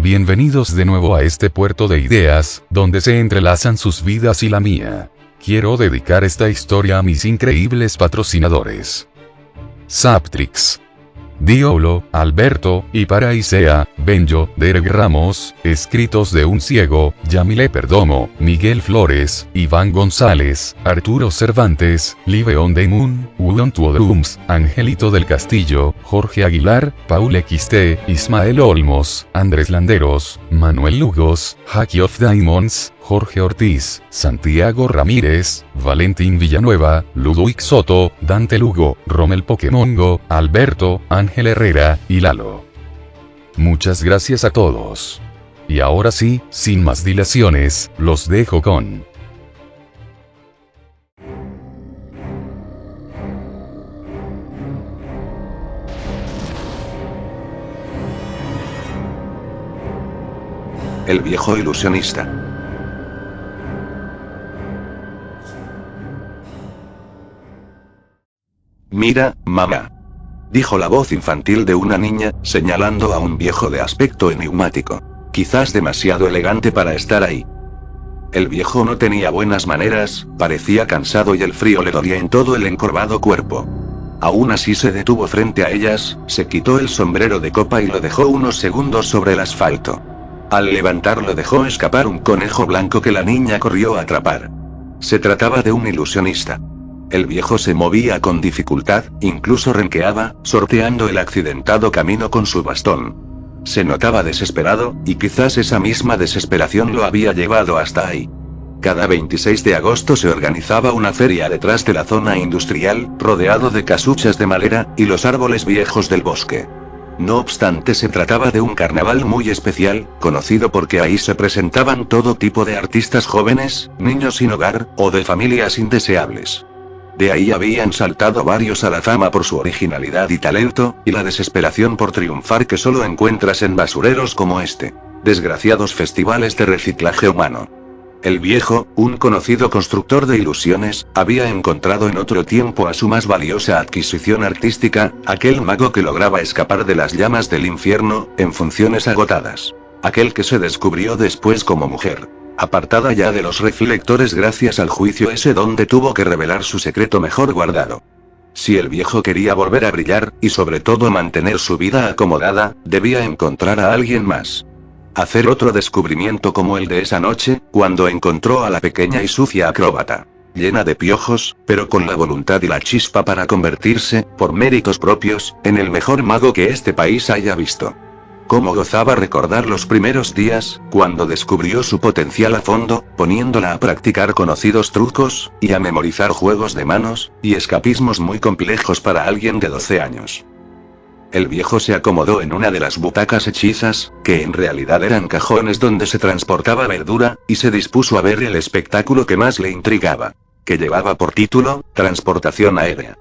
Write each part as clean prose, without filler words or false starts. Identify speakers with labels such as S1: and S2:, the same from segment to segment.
S1: Bienvenidos de nuevo a este puerto de ideas, donde se entrelazan sus vidas y la mía. Quiero dedicar esta historia a mis increíbles patrocinadores. Saptrix, Diolo, Alberto, y para Isea, Benjo, Derek Ramos, Escritos de un Ciego, Yamile Perdomo, Miguel Flores, Iván González, Arturo Cervantes, Liveon de Moon, Udon Tuodrums, Angelito del Castillo, Jorge Aguilar, Paul XT, Ismael Olmos, Andrés Landeros, Manuel Lugos, Hacky of Diamonds, Jorge Ortiz, Santiago Ramírez, Valentín Villanueva, Ludovic Soto, Dante Lugo, Rommel Pokémongo, Alberto, Ángel Herrera, y Lalo. Muchas gracias a todos. Y ahora sí, sin más dilaciones, los dejo con...
S2: El viejo ilusionista. Mira, mamá, dijo la voz infantil de una niña, señalando a un viejo de aspecto enigmático, quizás demasiado elegante para estar ahí. El viejo no tenía buenas maneras, parecía cansado y el frío le dolía en todo el encorvado cuerpo. Aún así se detuvo frente a ellas, se quitó el sombrero de copa y lo dejó unos segundos sobre el asfalto. Al levantarlo dejó escapar un conejo blanco que la niña corrió a atrapar. Se trataba de un ilusionista. El viejo se movía con dificultad, incluso renqueaba, sorteando el accidentado camino con su bastón. Se notaba desesperado, y quizás esa misma desesperación lo había llevado hasta ahí. Cada 26 de agosto se organizaba una feria detrás de la zona industrial, rodeado de casuchas de madera, y los árboles viejos del bosque. No obstante, se trataba de un carnaval muy especial, conocido porque ahí se presentaban todo tipo de artistas jóvenes, niños sin hogar, o de familias indeseables. De ahí habían saltado varios a la fama por su originalidad y talento, y la desesperación por triunfar que solo encuentras en basureros como este. Desgraciados festivales de reciclaje humano. El viejo, un conocido constructor de ilusiones, había encontrado en otro tiempo a su más valiosa adquisición artística, aquel mago que lograba escapar de las llamas del infierno, en funciones agotadas. Aquel que se descubrió después como mujer. Apartada ya de los reflectores gracias al juicio ese donde tuvo que revelar su secreto mejor guardado. Si el viejo quería volver a brillar, y sobre todo mantener su vida acomodada, debía encontrar a alguien más. Hacer otro descubrimiento como el de esa noche, cuando encontró a la pequeña y sucia acróbata. Llena de piojos, pero con la voluntad y la chispa para convertirse, por méritos propios, en el mejor mago que este país haya visto. Cómo gozaba recordar los primeros días, cuando descubrió su potencial a fondo, poniéndola a practicar conocidos trucos, y a memorizar juegos de manos, y escapismos muy complejos para alguien de 12 años. El viejo se acomodó en una de las butacas hechizas, que en realidad eran cajones donde se transportaba verdura, y se dispuso a ver el espectáculo que más le intrigaba, que llevaba por título, Transportación Aérea.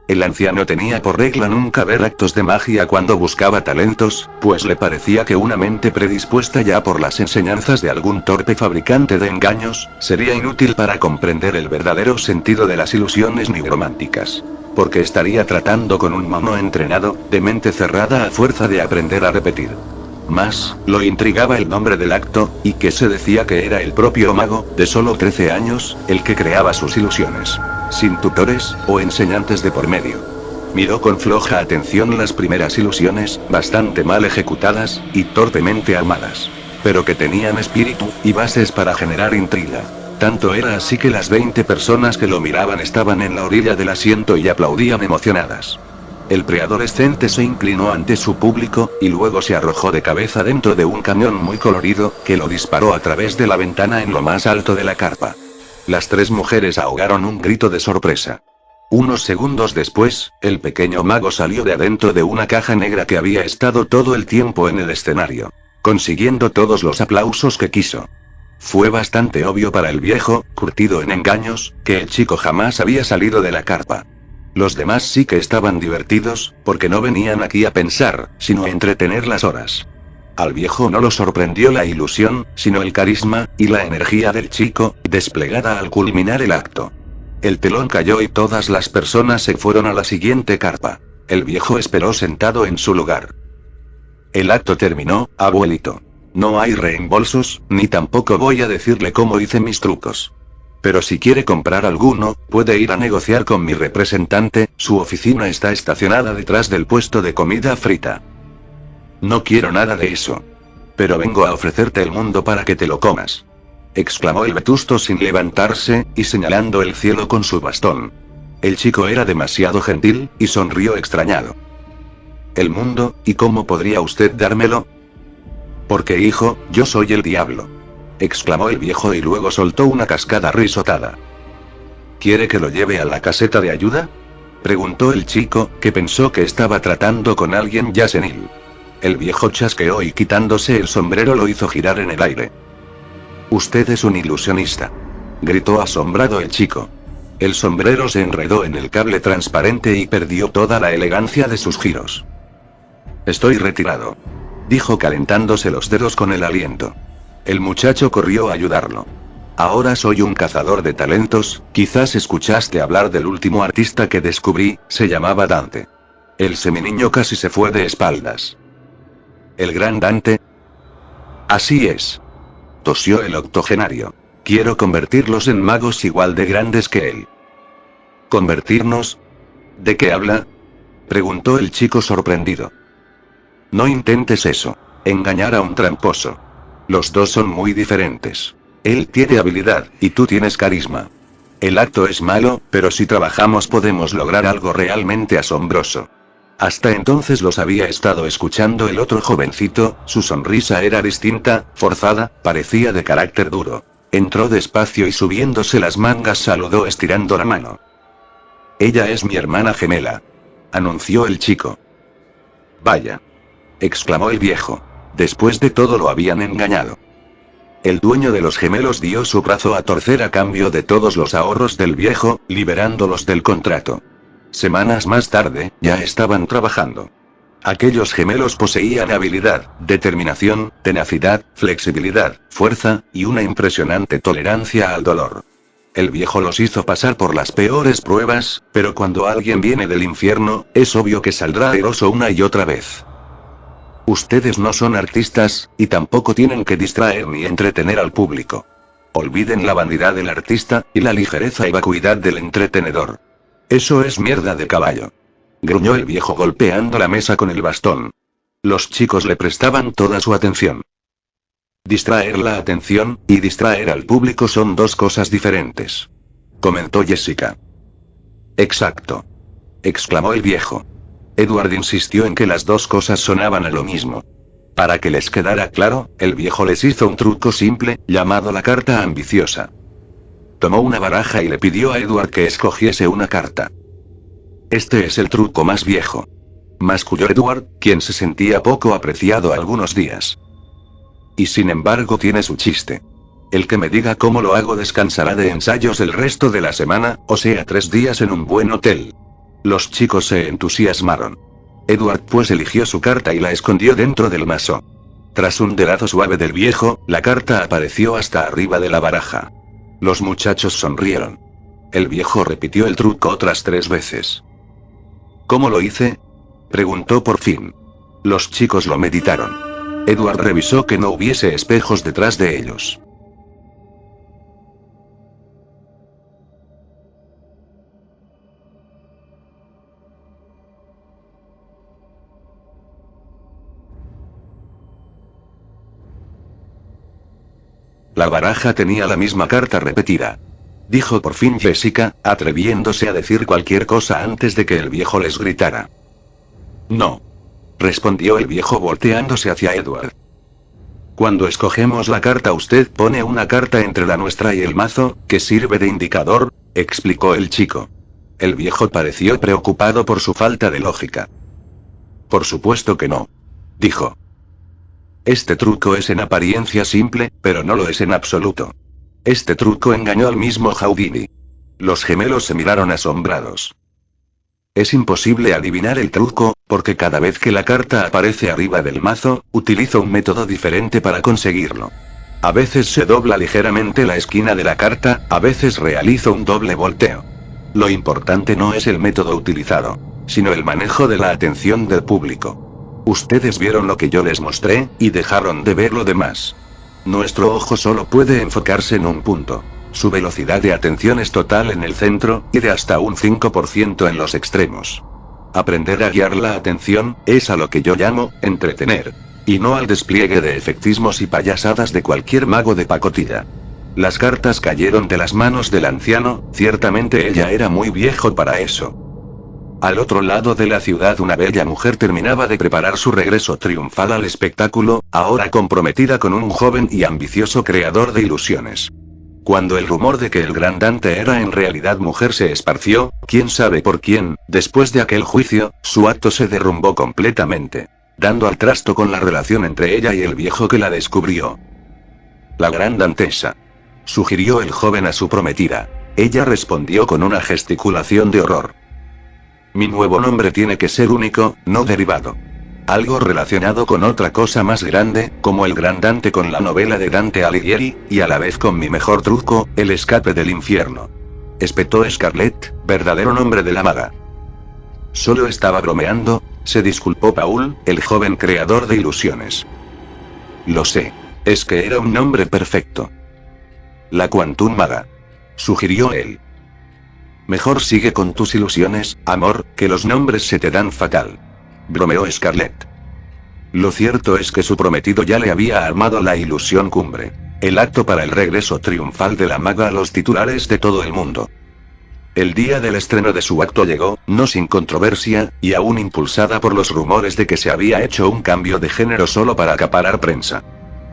S2: El anciano tenía por regla nunca ver actos de magia cuando buscaba talentos, pues le parecía que una mente predispuesta ya por las enseñanzas de algún torpe fabricante de engaños, sería inútil para comprender el verdadero sentido de las ilusiones nigrománticas. Porque estaría tratando con un mono entrenado, de mente cerrada a fuerza de aprender a repetir. Más, lo intrigaba el nombre del acto, y que se decía que era el propio mago, de solo 13 años, el que creaba sus ilusiones. Sin tutores, o enseñantes de por medio. Miró con floja atención las primeras ilusiones, bastante mal ejecutadas, y torpemente armadas. Pero que tenían espíritu, y bases para generar intriga. Tanto era así que las 20 personas que lo miraban estaban en la orilla del asiento y aplaudían emocionadas. El preadolescente se inclinó ante su público, y luego se arrojó de cabeza dentro de un cañón muy colorido, que lo disparó a través de la ventana en lo más alto de la carpa. Las 3 mujeres ahogaron un grito de sorpresa. Unos segundos después, el pequeño mago salió de adentro de una caja negra que había estado todo el tiempo en el escenario, consiguiendo todos los aplausos que quiso. Fue bastante obvio para el viejo, curtido en engaños, que el chico jamás había salido de la carpa. Los demás sí que estaban divertidos, porque no venían aquí a pensar, sino a entretener las horas. Al viejo no lo sorprendió la ilusión, sino el carisma, y la energía del chico, desplegada al culminar el acto. El telón cayó y todas las personas se fueron a la siguiente carpa. El viejo esperó sentado en su lugar. El acto terminó, abuelito. No hay reembolsos, ni tampoco voy a decirle cómo hice mis trucos. Pero si quiere comprar alguno, puede ir a negociar con mi representante, su oficina está estacionada detrás del puesto de comida frita. No quiero nada de eso. Pero vengo a ofrecerte el mundo para que te lo comas. Exclamó el vetusto sin levantarse, y señalando el cielo con su bastón. El chico era demasiado gentil, y sonrió extrañado. ¿El mundo? ¿Y cómo podría usted dármelo? Porque hijo, yo soy el diablo. Exclamó el viejo y luego soltó una cascada risotada. ¿Quiere que lo lleve a la caseta de ayuda? Preguntó el chico, que pensó que estaba tratando con alguien ya senil. El viejo chasqueó y quitándose el sombrero lo hizo girar en el aire. Usted es un ilusionista. Gritó asombrado el chico. El sombrero se enredó en el cable transparente y perdió toda la elegancia de sus giros. Estoy retirado. Dijo calentándose los dedos con el aliento. El muchacho corrió a ayudarlo. Ahora soy un cazador de talentos, quizás escuchaste hablar del último artista que descubrí, se llamaba Dante. El seminiño casi se fue de espaldas. ¿El gran Dante? Así es. Tosió el octogenario. Quiero convertirlos en magos igual de grandes que él. ¿Convertirnos? ¿De qué habla? Preguntó el chico sorprendido. No intentes eso. Engañar a un tramposo. Los dos son muy diferentes. Él tiene habilidad, y tú tienes carisma. El acto es malo, pero si trabajamos podemos lograr algo realmente asombroso. Hasta entonces los había estado escuchando el otro jovencito, su sonrisa era distinta, forzada, parecía de carácter duro. Entró despacio y subiéndose las mangas saludó estirando la mano. Ella es mi hermana gemela. Anunció el chico. Vaya. Exclamó el viejo. Después de todo lo habían engañado. El dueño de los gemelos dio su brazo a torcer a cambio de todos los ahorros del viejo, liberándolos del contrato. Semanas más tarde, ya estaban trabajando. Aquellos gemelos poseían habilidad, determinación, tenacidad, flexibilidad, fuerza, y una impresionante tolerancia al dolor. El viejo los hizo pasar por las peores pruebas, pero cuando alguien viene del infierno, es obvio que saldrá airoso una y otra vez. Ustedes no son artistas, y tampoco tienen que distraer ni entretener al público. Olviden la vanidad del artista, y la ligereza y vacuidad del entretenedor. Eso es mierda de caballo. Gruñó el viejo golpeando la mesa con el bastón. Los chicos le prestaban toda su atención. Distraer la atención, y distraer al público son dos cosas diferentes. Comentó Jessica. Exacto. Exclamó el viejo. Edward insistió en que las dos cosas sonaban a lo mismo. Para que les quedara claro, el viejo les hizo un truco simple, llamado la carta ambiciosa. Tomó una baraja y le pidió a Edward que escogiese una carta. Este es el truco más viejo. Masculló Edward, quien se sentía poco apreciado algunos días. Y sin embargo tiene su chiste. El que me diga cómo lo hago descansará de ensayos el resto de la semana, o sea 3 días en un buen hotel. Los chicos se entusiasmaron. Edward pues eligió su carta y la escondió dentro del mazo. Tras un dedazo suave del viejo, la carta apareció hasta arriba de la baraja. Los muchachos sonrieron. El viejo repitió el truco otras 3 veces. ¿Cómo lo hice? Preguntó por fin. Los chicos lo meditaron. Edward revisó que no hubiese espejos detrás de ellos. La baraja tenía la misma carta repetida. Dijo por fin Jessica, atreviéndose a decir cualquier cosa antes de que el viejo les gritara. No. Respondió el viejo volteándose hacia Edward. Cuando escogemos la carta usted pone una carta entre la nuestra y el mazo, que sirve de indicador, explicó el chico. El viejo pareció preocupado por su falta de lógica. Por supuesto que no. Dijo. Este truco es en apariencia simple, pero no lo es en absoluto. Este truco engañó al mismo Houdini. Los gemelos se miraron asombrados. Es imposible adivinar el truco, porque cada vez que la carta aparece arriba del mazo, utilizo un método diferente para conseguirlo. A veces se dobla ligeramente la esquina de la carta, a veces realizo un doble volteo. Lo importante no es el método utilizado, sino el manejo de la atención del público. Ustedes vieron lo que yo les mostré, y dejaron de ver lo demás. Nuestro ojo solo puede enfocarse en un punto. Su velocidad de atención es total en el centro, y de hasta un 5% en los extremos. Aprender a guiar la atención, es a lo que yo llamo, entretener. Y no al despliegue de efectismos y payasadas de cualquier mago de pacotilla. Las cartas cayeron de las manos del anciano, ciertamente ella era muy viejo para eso. Al otro lado de la ciudad una bella mujer terminaba de preparar su regreso triunfal al espectáculo, ahora comprometida con un joven y ambicioso creador de ilusiones. Cuando el rumor de que el gran Dante era en realidad mujer se esparció, quién sabe por quién, después de aquel juicio, su acto se derrumbó completamente, dando al trasto con la relación entre ella y el viejo que la descubrió. La gran Dantesa, sugirió el joven a su prometida. Ella respondió con una gesticulación de horror. Mi nuevo nombre tiene que ser único, no derivado. Algo relacionado con otra cosa más grande, como el gran Dante con la novela de Dante Alighieri, y a la vez con mi mejor truco, el escape del infierno. Espetó Scarlett, verdadero nombre de la maga. Solo estaba bromeando, se disculpó Paul, el joven creador de ilusiones. Lo sé. Es que era un nombre perfecto. La Quantum Maga, sugirió él. Mejor sigue con tus ilusiones, amor, que los nombres se te dan fatal. Bromeó Scarlett. Lo cierto es que su prometido ya le había armado la ilusión cumbre. El acto para el regreso triunfal de la maga a los titulares de todo el mundo. El día del estreno de su acto llegó, no sin controversia, y aún impulsada por los rumores de que se había hecho un cambio de género solo para acaparar prensa.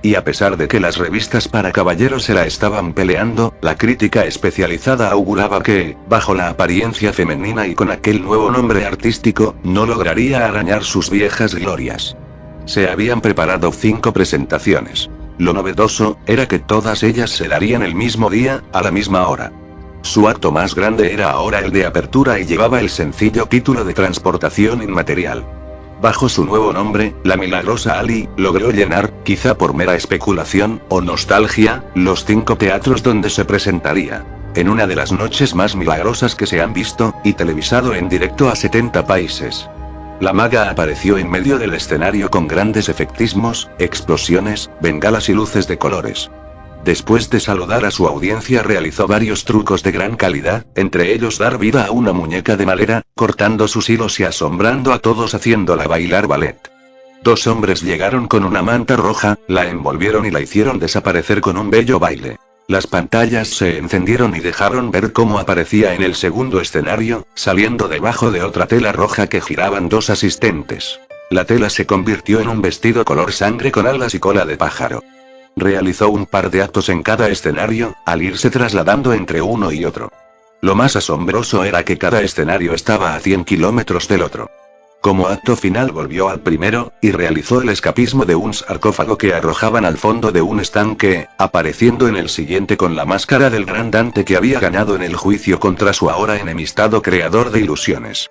S2: Y a pesar de que las revistas para caballeros se la estaban peleando, la crítica especializada auguraba que, bajo la apariencia femenina y con aquel nuevo nombre artístico, no lograría arañar sus viejas glorias. Se habían preparado 5 presentaciones. Lo novedoso, era que todas ellas se darían el mismo día, a la misma hora. Su acto más grande era ahora el de apertura y llevaba el sencillo título de Transportación Inmaterial. Bajo su nuevo nombre, la milagrosa Ali logró llenar, quizá por mera especulación o nostalgia, los 5 teatros donde se presentaría. En una de las noches más milagrosas que se han visto, y televisado en directo a 70 países. La maga apareció en medio del escenario con grandes efectismos, explosiones, bengalas y luces de colores. Después de saludar a su audiencia realizó varios trucos de gran calidad, entre ellos dar vida a una muñeca de madera, cortando sus hilos y asombrando a todos haciéndola bailar ballet. 2 hombres llegaron con una manta roja, la envolvieron y la hicieron desaparecer con un bello baile. Las pantallas se encendieron y dejaron ver cómo aparecía en el segundo escenario, saliendo debajo de otra tela roja que giraban 2 asistentes. La tela se convirtió en un vestido color sangre con alas y cola de pájaro. Realizó un par de actos en cada escenario, al irse trasladando entre uno y otro. Lo más asombroso era que cada escenario estaba a 100 kilómetros del otro. Como acto final volvió al primero, y realizó el escapismo de un sarcófago que arrojaban al fondo de un estanque, apareciendo en el siguiente con la máscara del gran Dante que había ganado en el juicio contra su ahora enemistado creador de ilusiones.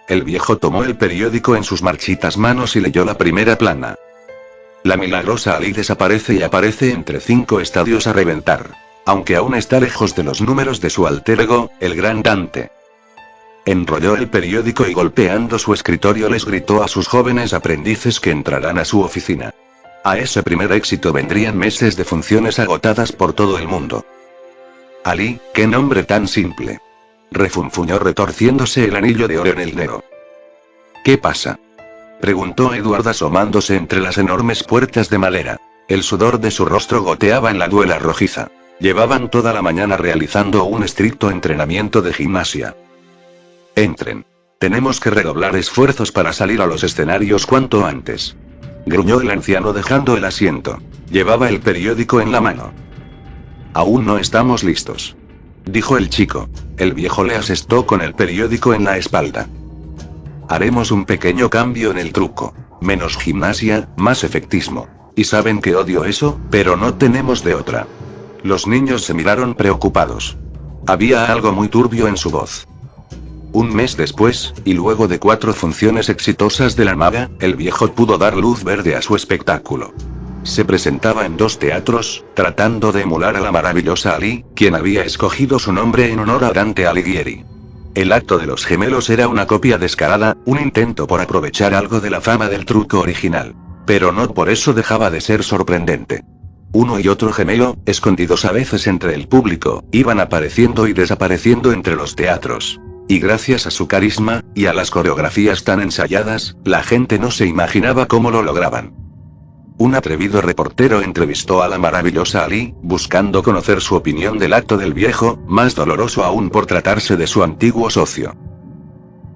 S2: El viejo tomó el periódico en sus marchitas manos y leyó la primera plana. La milagrosa Ali desaparece y aparece entre 5 estadios a reventar. Aunque aún está lejos de los números de su alter ego, el gran Dante. Enrolló el periódico y golpeando su escritorio les gritó a sus jóvenes aprendices que entrarán a su oficina. A ese primer éxito vendrían meses de funciones agotadas por todo el mundo. Ali, qué nombre tan simple. Refunfuñó retorciéndose el anillo de oro en el dedo. ¿Qué pasa?, preguntó Edward asomándose entre las enormes puertas de madera. El sudor de su rostro goteaba en la duela rojiza. Llevaban toda la mañana realizando un estricto entrenamiento de gimnasia. Entren. Tenemos que redoblar esfuerzos para salir a los escenarios cuanto antes. Gruñó el anciano dejando el asiento. Llevaba el periódico en la mano. Aún no estamos listos, dijo el chico. El viejo le asestó con el periódico en la espalda. Haremos un pequeño cambio en el truco. Menos gimnasia, más efectismo. Y saben que odio eso, pero no tenemos de otra. Los niños se miraron preocupados. Había algo muy turbio en su voz. Un mes después, y luego de 4 funciones exitosas de la maga, el viejo pudo dar luz verde a su espectáculo. Se presentaba en 2 teatros, tratando de emular a la maravillosa Ali, quien había escogido su nombre en honor a Dante Alighieri. El acto de los gemelos era una copia descarada, un intento por aprovechar algo de la fama del truco original. Pero no por eso dejaba de ser sorprendente. Uno y otro gemelo, escondidos a veces entre el público, iban apareciendo y desapareciendo entre los teatros. Y gracias a su carisma, y a las coreografías tan ensayadas, la gente no se imaginaba cómo lo lograban. Un atrevido reportero entrevistó a la maravillosa Ali, buscando conocer su opinión del acto del viejo, más doloroso aún por tratarse de su antiguo socio.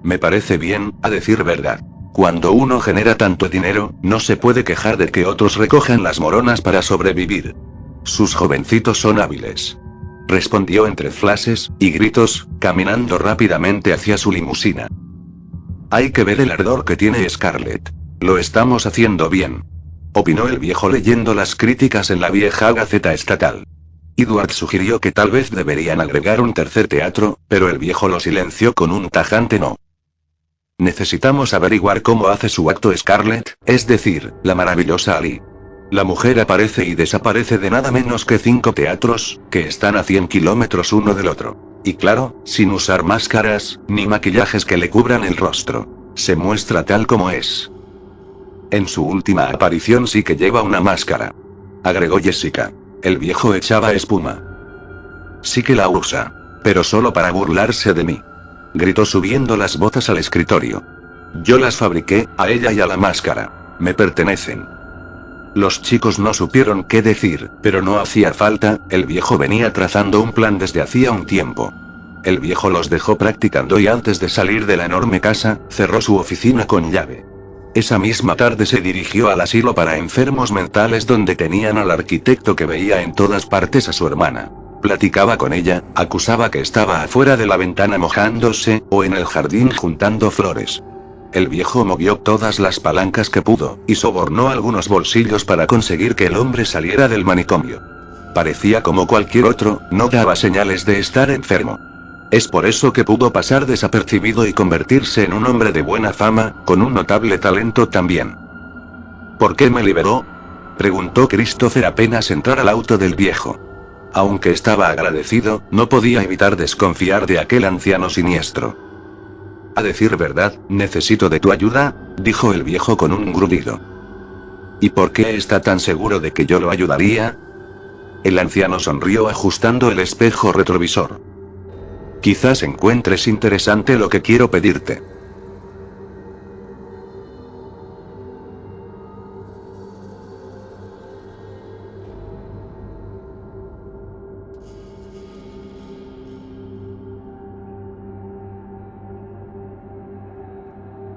S2: Me parece bien, a decir verdad. Cuando uno genera tanto dinero, no se puede quejar de que otros recojan las moronas para sobrevivir. Sus jovencitos son hábiles. Respondió entre flashes y gritos, caminando rápidamente hacia su limusina. Hay que ver el ardor que tiene Scarlett. Lo estamos haciendo bien. Opinó el viejo leyendo las críticas en la vieja Gaceta Estatal. Edward sugirió que tal vez deberían agregar un tercer teatro, pero el viejo lo silenció con un tajante no. Necesitamos averiguar cómo hace su acto Scarlett, es decir, la maravillosa Ali. La mujer aparece y desaparece de nada menos que 5 teatros, que están a 100 kilómetros uno del otro. Y claro, sin usar máscaras, ni maquillajes que le cubran el rostro. Se muestra tal como es. En su última aparición sí que lleva una máscara. Agregó Jessica. El viejo echaba espuma. Sí que la usa. Pero solo para burlarse de mí. Gritó subiendo las botas al escritorio. Yo las fabriqué, a ella y a la máscara. Me pertenecen. Los chicos no supieron qué decir, pero no hacía falta, el viejo venía trazando un plan desde hacía un tiempo. El viejo los dejó practicando y antes de salir de la enorme casa, cerró su oficina con llave. Esa misma tarde se dirigió al asilo para enfermos mentales donde tenían al arquitecto que veía en todas partes a su hermana. Platicaba con ella, acusaba que estaba afuera de la ventana mojándose, o en el jardín juntando flores. El viejo movió todas las palancas que pudo, y sobornó algunos bolsillos para conseguir que el hombre saliera del manicomio. Parecía como cualquier otro, no daba señales de estar enfermo. Es por eso que pudo pasar desapercibido y convertirse en un hombre de buena fama, con un notable talento también. ¿Por qué me liberó?, preguntó Christopher apenas entrar al auto del viejo. Aunque estaba agradecido, no podía evitar desconfiar de aquel anciano siniestro. A decir verdad, necesito de tu ayuda, dijo el viejo con un gruñido. ¿Y por qué está tan seguro de que yo lo ayudaría? El anciano sonrió ajustando el espejo retrovisor. Quizás encuentres interesante lo que quiero pedirte.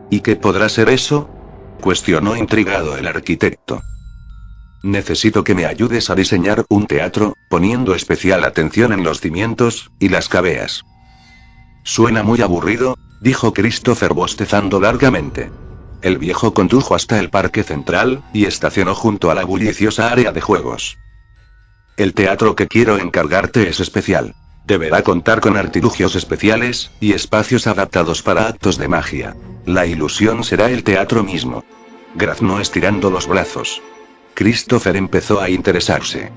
S2: ¿Y qué podrá ser eso?, cuestionó intrigado el arquitecto. Necesito que me ayudes a diseñar un teatro, poniendo especial atención en los cimientos y las cabeas. Suena muy aburrido, dijo Christopher bostezando largamente. El viejo condujo hasta el parque central, y estacionó junto a la bulliciosa área de juegos. El teatro que quiero encargarte es especial. Deberá contar con artilugios especiales, y espacios adaptados para actos de magia. La ilusión será el teatro mismo. Graznó estirando los brazos. Christopher empezó a interesarse.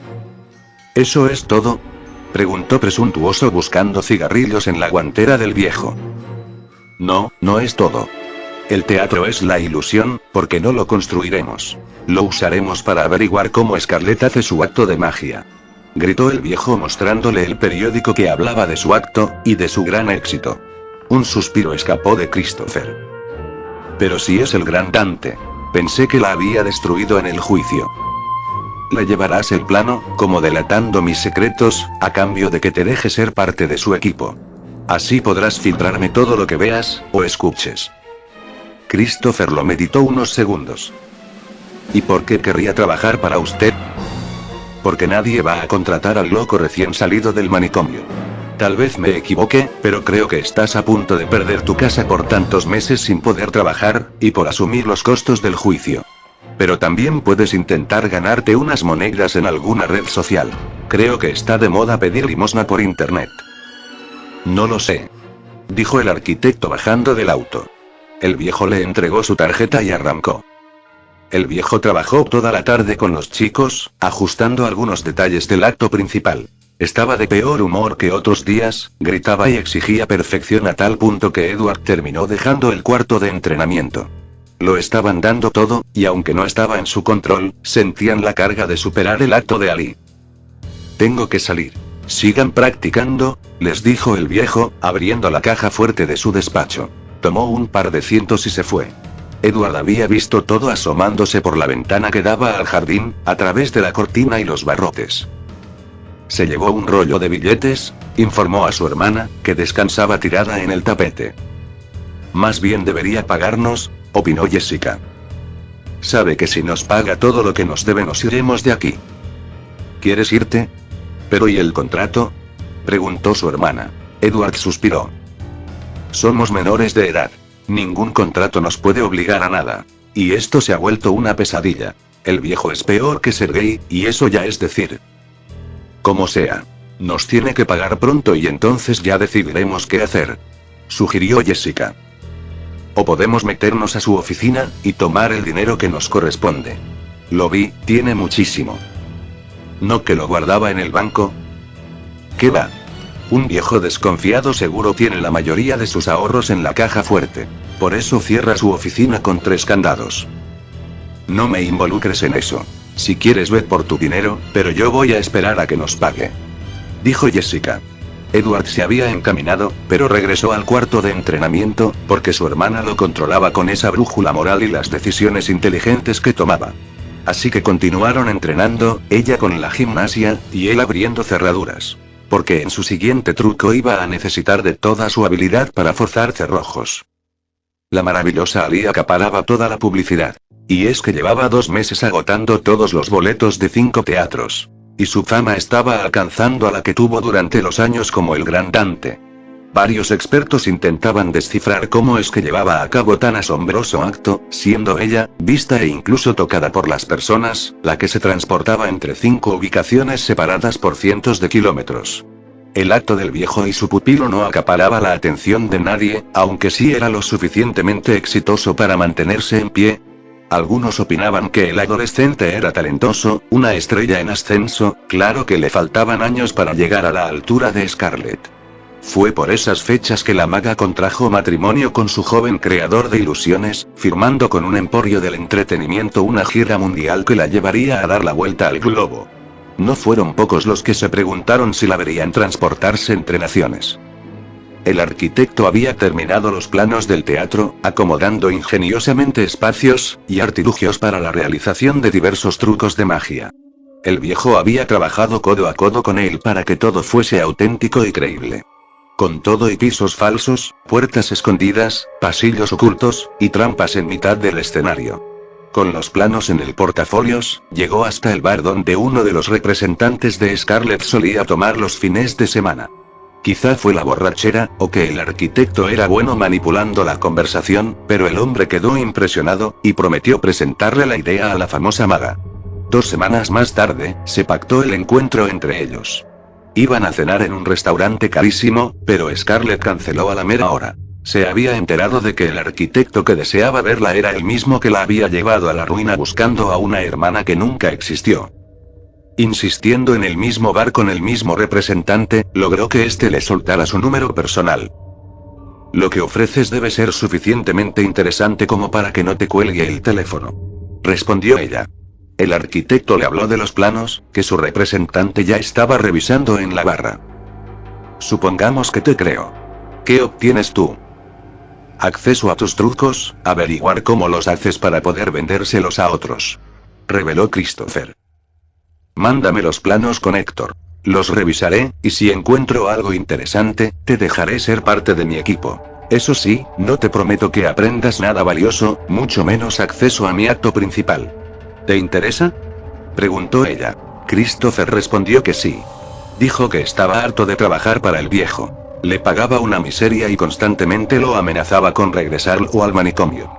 S2: ¿Eso es todo?, preguntó presuntuoso buscando cigarrillos en la guantera del viejo. No, no es todo. El teatro es la ilusión, porque no lo construiremos. Lo usaremos para averiguar cómo Scarlett hace su acto de magia. Gritó el viejo mostrándole el periódico que hablaba de su acto, y de su gran éxito. Un suspiro escapó de Christopher. Pero si es el gran Dante. Pensé que la había destruido en el juicio. Le llevarás el plano, como delatando mis secretos, a cambio de que te deje ser parte de su equipo. Así podrás filtrarme todo lo que veas, o escuches. Christopher lo meditó unos segundos. ¿Y por qué querría trabajar para usted? Porque nadie va a contratar al loco recién salido del manicomio. Tal vez me equivoque, pero creo que estás a punto de perder tu casa por tantos meses sin poder trabajar, y por asumir los costos del juicio. Pero también puedes intentar ganarte unas monedas en alguna red social. Creo que está de moda pedir limosna por internet. No lo sé, dijo el arquitecto bajando del auto. El viejo le entregó su tarjeta y arrancó. El viejo trabajó toda la tarde con los chicos, ajustando algunos detalles del acto principal. Estaba de peor humor que otros días, gritaba y exigía perfección a tal punto que Edward terminó dejando el cuarto de entrenamiento. Lo estaban dando todo, y aunque no estaba en su control, sentían la carga de superar el acto de Ali. Tengo que salir. Sigan practicando, les dijo el viejo, abriendo la caja fuerte de su despacho. Tomó un par de cientos y se fue. Edward había visto todo asomándose por la ventana que daba al jardín, a través de la cortina y los barrotes. Se llevó un rollo de billetes, informó a su hermana, que descansaba tirada en el tapete. Más bien debería pagarnos, opinó Jessica. Sabe que si nos paga todo lo que nos debe nos iremos de aquí. ¿Quieres irte? ¿Pero y el contrato? Preguntó su hermana. Edward suspiró. Somos menores de edad. Ningún contrato nos puede obligar a nada. Y esto se ha vuelto una pesadilla. El viejo es peor que Sergei, y eso ya es decir. Como sea. Nos tiene que pagar pronto y entonces ya decidiremos qué hacer. Sugirió Jessica. O podemos meternos a su oficina, y tomar el dinero que nos corresponde. Lo vi, tiene muchísimo. ¿No que lo guardaba en el banco? ¿Qué va? Un viejo desconfiado seguro tiene la mayoría de sus ahorros en la caja fuerte. Por eso cierra su oficina con 3 candados. No me involucres en eso. Si quieres ve por tu dinero, pero yo voy a esperar a que nos pague. Dijo Jessica. Edward se había encaminado, pero regresó al cuarto de entrenamiento, porque su hermana lo controlaba con esa brújula moral y las decisiones inteligentes que tomaba. Así que continuaron entrenando, ella con la gimnasia, y él abriendo cerraduras. Porque en su siguiente truco iba a necesitar de toda su habilidad para forzar cerrojos. La maravillosa Ali acaparaba toda la publicidad. Y es que llevaba 2 meses agotando todos los boletos de 5 teatros. Y su fama estaba alcanzando a la que tuvo durante los años como el gran Dante. Varios expertos intentaban descifrar cómo es que llevaba a cabo tan asombroso acto, siendo ella, vista e incluso tocada por las personas, la que se transportaba entre 5 ubicaciones separadas por cientos de kilómetros. El acto del viejo y su pupilo no acaparaba la atención de nadie, aunque sí era lo suficientemente exitoso para mantenerse en pie. Algunos opinaban que el adolescente era talentoso, una estrella en ascenso, claro que le faltaban años para llegar a la altura de Scarlett. Fue por esas fechas que la maga contrajo matrimonio con su joven creador de ilusiones, firmando con un emporio del entretenimiento una gira mundial que la llevaría a dar la vuelta al globo. No fueron pocos los que se preguntaron si la verían transportarse entre naciones. El arquitecto había terminado los planos del teatro, acomodando ingeniosamente espacios y artilugios para la realización de diversos trucos de magia. El viejo había trabajado codo a codo con él para que todo fuese auténtico y creíble. Con todo y pisos falsos, puertas escondidas, pasillos ocultos, y trampas en mitad del escenario. Con los planos en el portafolios, llegó hasta el bar donde uno de los representantes de Scarlett solía tomar los fines de semana. Quizá fue la borrachera, o que el arquitecto era bueno manipulando la conversación, pero el hombre quedó impresionado, y prometió presentarle la idea a la famosa maga. 2 semanas más tarde, se pactó el encuentro entre ellos. Iban a cenar en un restaurante carísimo, pero Scarlett canceló a la mera hora. Se había enterado de que el arquitecto que deseaba verla era el mismo que la había llevado a la ruina buscando a una hermana que nunca existió. Insistiendo en el mismo bar con el mismo representante, logró que éste le soltara su número personal. Lo que ofreces debe ser suficientemente interesante como para que no te cuelgue el teléfono. Respondió ella. El arquitecto le habló de los planos, que su representante ya estaba revisando en la barra. Supongamos que te creo. ¿Qué obtienes tú? Acceso a tus trucos, averiguar cómo los haces para poder vendérselos a otros. Reveló Christopher. Mándame los planos con Héctor. Los revisaré, y si encuentro algo interesante, te dejaré ser parte de mi equipo. Eso sí, no te prometo que aprendas nada valioso, mucho menos acceso a mi acto principal. ¿Te interesa? Preguntó ella. Christopher respondió que sí. Dijo que estaba harto de trabajar para el viejo. Le pagaba una miseria y constantemente lo amenazaba con regresarlo al manicomio.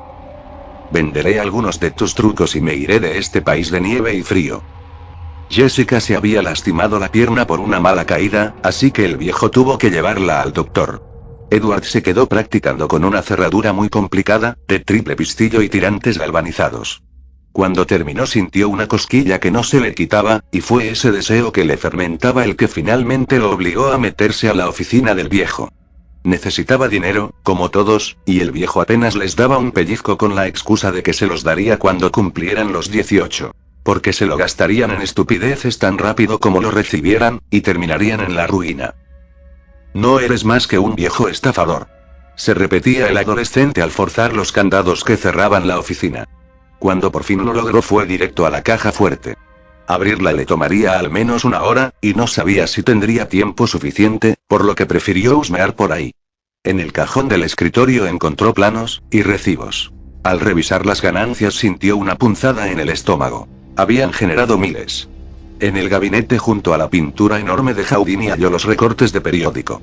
S2: Venderé algunos de tus trucos y me iré de este país de nieve y frío. Jessica se había lastimado la pierna por una mala caída, así que el viejo tuvo que llevarla al doctor. Edward se quedó practicando con una cerradura muy complicada, de triple pistillo y tirantes galvanizados. Cuando terminó sintió una cosquilla que no se le quitaba, y fue ese deseo que le fermentaba el que finalmente lo obligó a meterse a la oficina del viejo. Necesitaba dinero, como todos, y el viejo apenas les daba un pellizco con la excusa de que se los daría cuando cumplieran los 18. Porque se lo gastarían en estupideces tan rápido como lo recibieran, y terminarían en la ruina. No eres más que un viejo estafador. Se repetía el adolescente al forzar los candados que cerraban la oficina. Cuando por fin lo logró fue directo a la caja fuerte. Abrirla le tomaría al menos una hora, y no sabía si tendría tiempo suficiente, por lo que prefirió husmear por ahí. En el cajón del escritorio encontró planos y recibos. Al revisar las ganancias sintió una punzada en el estómago. Habían generado miles. En el gabinete junto a la pintura enorme de Houdini halló los recortes de periódico.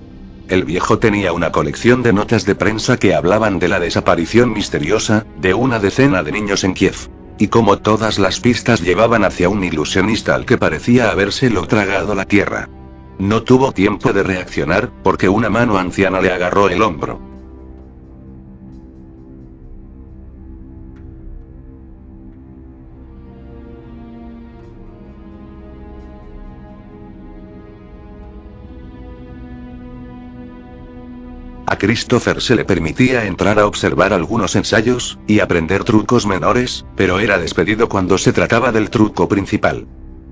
S2: El viejo tenía una colección de notas de prensa que hablaban de la desaparición misteriosa de una decena de niños en Kiev. Y como todas las pistas llevaban hacia un ilusionista al que parecía habérselo tragado la tierra. No tuvo tiempo de reaccionar, porque una mano anciana le agarró el hombro. A Christopher se le permitía entrar a observar algunos ensayos, y aprender trucos menores, pero era despedido cuando se trataba del truco principal.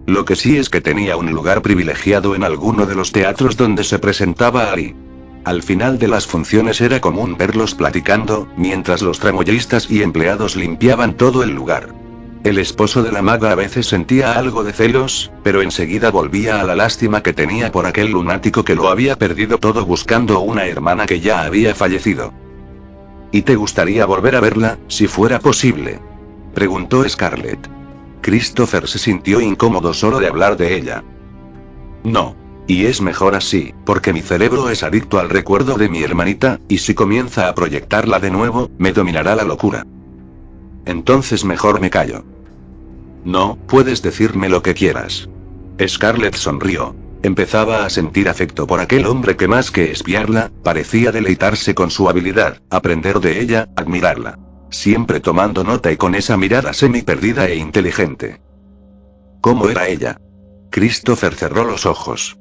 S2: Lo que sí es que tenía un lugar privilegiado en alguno de los teatros donde se presentaba Ali. Al final de las funciones era común verlos platicando, mientras los tramoyistas y empleados limpiaban todo el lugar. El esposo de la maga a veces sentía algo de celos, pero enseguida volvía a la lástima que tenía por aquel lunático que lo había perdido todo buscando una hermana que ya había fallecido. ¿Y te gustaría volver a verla, si fuera posible?, preguntó Scarlett. Christopher se sintió incómodo solo de hablar de ella. No. Y es mejor así, porque mi cerebro es adicto al recuerdo de mi hermanita, y si comienza a proyectarla de nuevo, me dominará la locura. Entonces mejor me callo. No, puedes decirme lo que quieras. Scarlett sonrió. Empezaba a sentir afecto por aquel hombre que más que espiarla, parecía deleitarse con su habilidad, aprender de ella, admirarla. Siempre tomando nota y con esa mirada semi-perdida e inteligente. ¿Cómo era ella? Christopher cerró los ojos.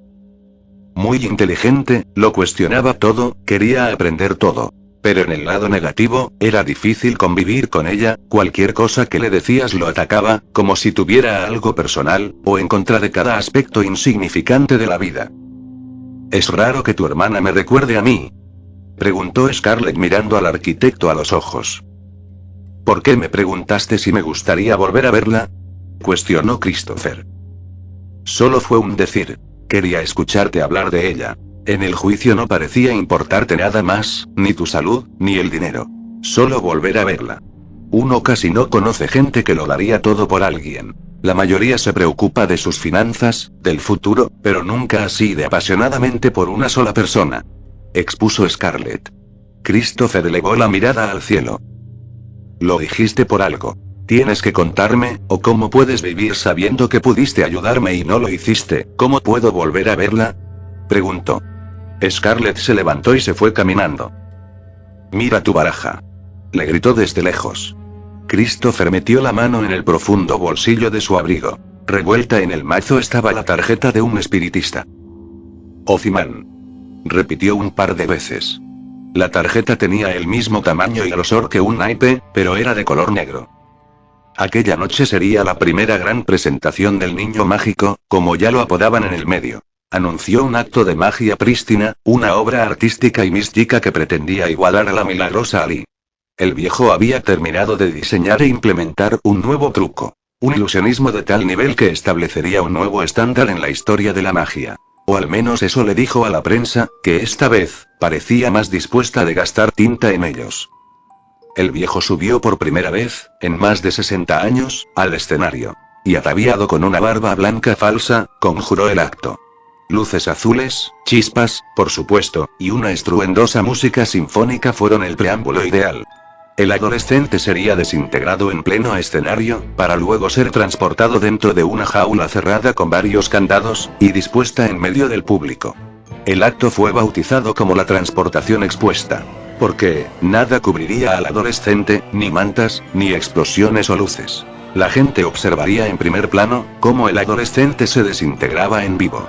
S2: Muy inteligente, lo cuestionaba todo, quería aprender todo. Pero en el lado negativo, era difícil convivir con ella, cualquier cosa que le decías lo atacaba, como si tuviera algo personal, o en contra de cada aspecto insignificante de la vida. ¿Es raro que tu hermana me recuerde a mí?, preguntó Scarlett mirando al arquitecto a los ojos. ¿Por qué me preguntaste si me gustaría volver a verla?, cuestionó Christopher. Solo fue un decir. Quería escucharte hablar de ella. En el juicio no parecía importarte nada más, ni tu salud, ni el dinero. Solo volver a verla. Uno casi no conoce gente que lo daría todo por alguien. La mayoría se preocupa de sus finanzas, del futuro, pero nunca así de apasionadamente por una sola persona, expuso Scarlett. Christopher elevó la mirada al cielo. Lo dijiste por algo. Tienes que contarme, o cómo puedes vivir sabiendo que pudiste ayudarme y no lo hiciste. ¿Cómo puedo volver a verla?, preguntó. Scarlett se levantó y se fue caminando. Mira tu baraja, le gritó desde lejos. Christopher metió la mano en el profundo bolsillo de su abrigo. Revuelta en el mazo estaba la tarjeta de un espiritista. Ozyman, repitió un par de veces. La tarjeta tenía el mismo tamaño y grosor que un naipe, pero era de color negro. Aquella noche sería la primera gran presentación del niño mágico, como ya lo apodaban en el medio. Anunció un acto de magia prístina, una obra artística y mística que pretendía igualar a la milagrosa Ali. El viejo había terminado de diseñar e implementar un nuevo truco. Un ilusionismo de tal nivel que establecería un nuevo estándar en la historia de la magia. O al menos eso le dijo a la prensa, que esta vez, parecía más dispuesta de gastar tinta en ellos. El viejo subió por primera vez, en más de 60 años, al escenario. Y ataviado con una barba blanca falsa, conjuró el acto. Luces azules, chispas, por supuesto, y una estruendosa música sinfónica fueron el preámbulo ideal. El adolescente sería desintegrado en pleno escenario, para luego ser transportado dentro de una jaula cerrada con varios candados, y dispuesta en medio del público. El acto fue bautizado como la transportación expuesta. Porque nada cubriría al adolescente, ni mantas, ni explosiones o luces. La gente observaría en primer plano cómo el adolescente se desintegraba en vivo.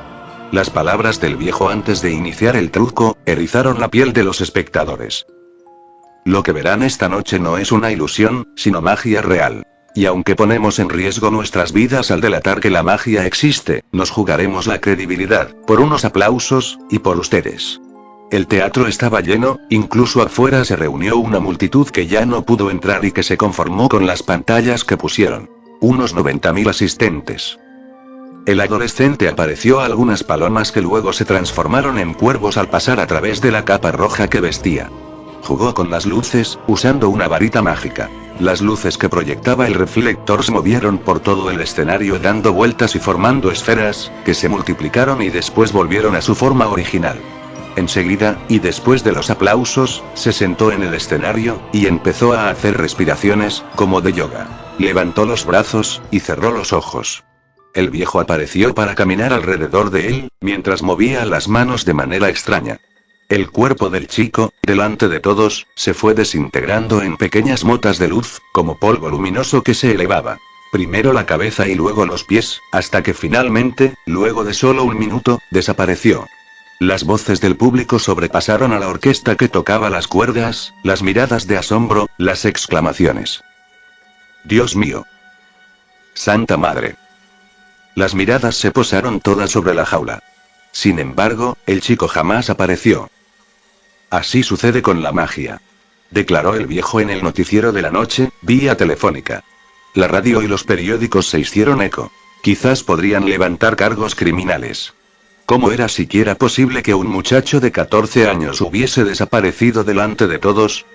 S2: Las palabras del viejo antes de iniciar el truco erizaron la piel de los espectadores. Lo que verán esta noche no es una ilusión, sino magia real. Y aunque ponemos en riesgo nuestras vidas al delatar que la magia existe, nos jugaremos la credibilidad, por unos aplausos, y por ustedes. El teatro estaba lleno, incluso afuera se reunió una multitud que ya no pudo entrar y que se conformó con las pantallas que pusieron. Unos 90.000 asistentes. El adolescente apareció a algunas palomas que luego se transformaron en cuervos al pasar a través de la capa roja que vestía. Jugó con las luces, usando una varita mágica. Las luces que proyectaba el reflector se movieron por todo el escenario dando vueltas y formando esferas, que se multiplicaron y después volvieron a su forma original. Enseguida, y después de los aplausos, se sentó en el escenario, y empezó a hacer respiraciones, como de yoga. Levantó los brazos, y cerró los ojos. El viejo apareció para caminar alrededor de él, mientras movía las manos de manera extraña. El cuerpo del chico, delante de todos, se fue desintegrando en pequeñas motas de luz, como polvo luminoso que se elevaba. Primero la cabeza y luego los pies, hasta que finalmente, luego de solo un minuto, desapareció. Las voces del público sobrepasaron a la orquesta que tocaba las cuerdas, las miradas de asombro, las exclamaciones. ¡Dios mío! ¡Santa Madre! Las miradas se posaron todas sobre la jaula. Sin embargo, el chico jamás apareció. Así sucede con la magia, declaró el viejo en el noticiero de la noche, vía telefónica. La radio y los periódicos se hicieron eco. Quizás podrían levantar cargos criminales. ¿Cómo era siquiera posible que un muchacho de 14 años hubiese desaparecido delante de todos?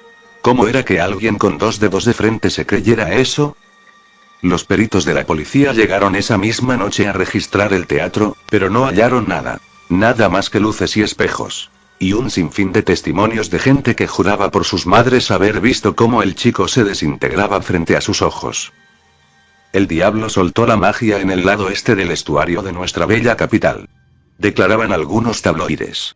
S2: ¿Cómo era que alguien con 2 dedos de frente se creyera eso? Los peritos de la policía llegaron esa misma noche a registrar el teatro, pero no hallaron nada. Nada más que luces y espejos. Y un sinfín de testimonios de gente que juraba por sus madres haber visto cómo el chico se desintegraba frente a sus ojos. El diablo soltó la magia en el lado este del estuario de nuestra bella capital, declaraban algunos tabloides.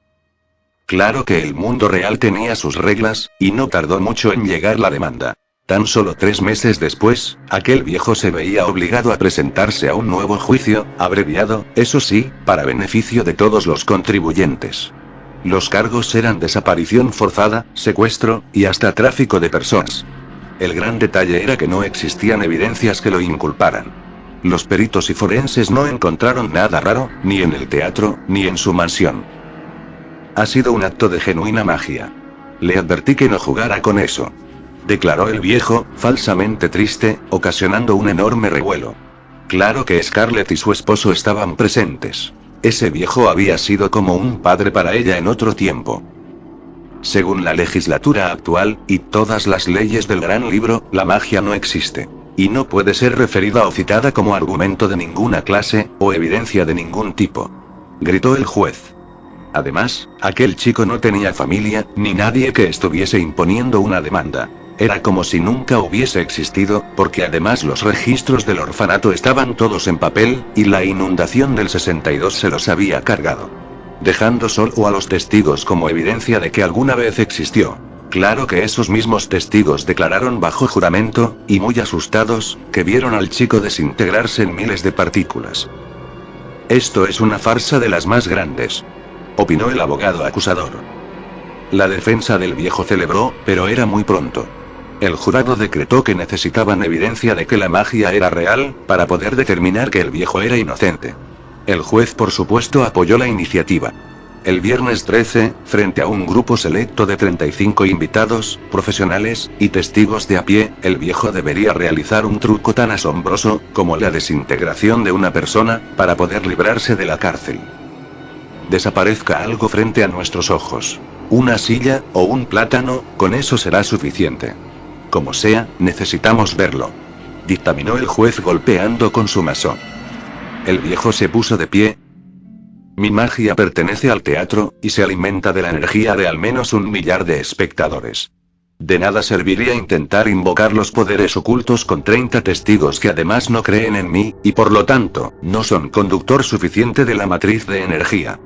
S2: Claro que el mundo real tenía sus reglas, y no tardó mucho en llegar la demanda. Tan solo 3 meses después, aquel viejo se veía obligado a presentarse a un nuevo juicio, abreviado, eso sí, para beneficio de todos los contribuyentes. Los cargos eran desaparición forzada, secuestro, y hasta tráfico de personas. El gran detalle era que no existían evidencias que lo inculparan. Los peritos y forenses no encontraron nada raro, ni en el teatro, ni en su mansión. Ha sido un acto de genuina magia. Le advertí que no jugara con eso, declaró el viejo, falsamente triste, ocasionando un enorme revuelo. Claro que Scarlett y su esposo estaban presentes. Ese viejo había sido como un padre para ella en otro tiempo. Según la legislatura actual, y todas las leyes del Gran Libro, la magia no existe. Y no puede ser referida o citada como argumento de ninguna clase, o evidencia de ningún tipo, gritó el juez. Además, aquel chico no tenía familia, ni nadie que estuviese imponiendo una demanda. Era como si nunca hubiese existido, porque además los registros del orfanato estaban todos en papel, y la inundación del 62 se los había cargado, dejando solo a los testigos como evidencia de que alguna vez existió. Claro que esos mismos testigos declararon bajo juramento, y muy asustados, que vieron al chico desintegrarse en miles de partículas. Esto es una farsa de las más grandes, opinó el abogado acusador. La defensa del viejo celebró, pero era muy pronto. El jurado decretó que necesitaban evidencia de que la magia era real, para poder determinar que el viejo era inocente. El juez por supuesto apoyó la iniciativa. El viernes 13, frente a un grupo selecto de 35 invitados, profesionales, y testigos de a pie, el viejo debería realizar un truco tan asombroso, como la desintegración de una persona, para poder librarse de la cárcel. Desaparezca algo frente a nuestros ojos. Una silla, o un plátano, con eso será suficiente. Como sea, necesitamos verlo, dictaminó el juez golpeando con su masón. El viejo se puso de pie. Mi magia pertenece al teatro, y se alimenta de la energía de al menos 1 millar de espectadores. De nada serviría intentar invocar los poderes ocultos con 30 testigos que además no creen en mí, y por lo tanto, no son conductor suficiente de la matriz de energía.